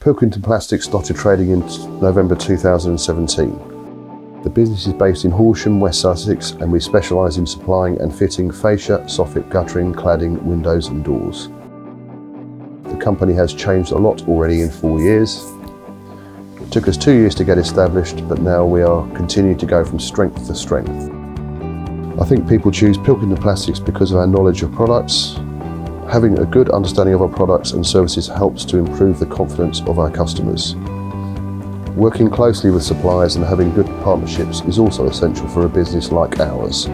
Pilkington Plastics started trading in November 2017. The business is based in Horsham, West Sussex, and we specialise in supplying and fitting fascia, soffit, guttering, cladding, windows and doors. The company has changed a lot already in 4 years. It took us 2 years to get established, but now we are continuing to go from strength to strength. I think people choose Pilkington Plastics because of our knowledge of products. Having a good understanding of our products and services helps to improve the confidence of our customers. Working closely with suppliers and having good partnerships is also essential for a business like ours.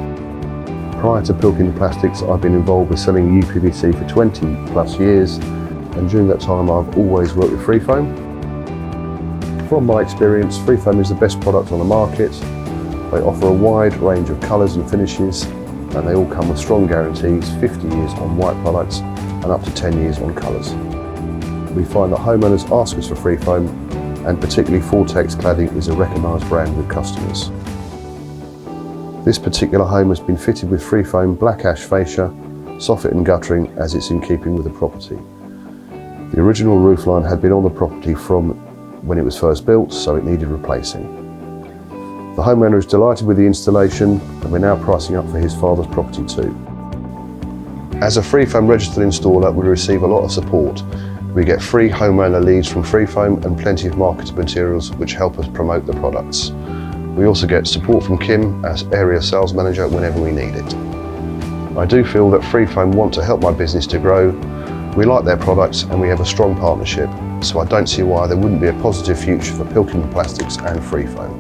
Prior to Pilkington Plastics, I've been involved with selling UPVC for 20 plus years, and during that time I've always worked with Freefoam. From my experience, Freefoam is the best product on the market. They offer a wide range of colours and finishes, and they all come with strong guarantees, 50 years on white products and up to 10 years on colours. We find that homeowners ask us for Freefoam, and particularly Vortex cladding is a recognised brand with customers. This particular home has been fitted with Freefoam black ash fascia, soffit and guttering, as it's in keeping with the property. The original roofline had been on the property from when it was first built, so it needed replacing. The homeowner is delighted with the installation, and we're now pricing up for his father's property too. As a Freefoam registered installer, we receive a lot of support. We get free homeowner leads from Freefoam and plenty of marketed materials which help us promote the products. We also get support from Kim as area sales manager whenever we need it. I do feel that Freefoam want to help my business to grow. We like their products and we have a strong partnership, so I don't see why there wouldn't be a positive future for Pilkington Plastics and Freefoam.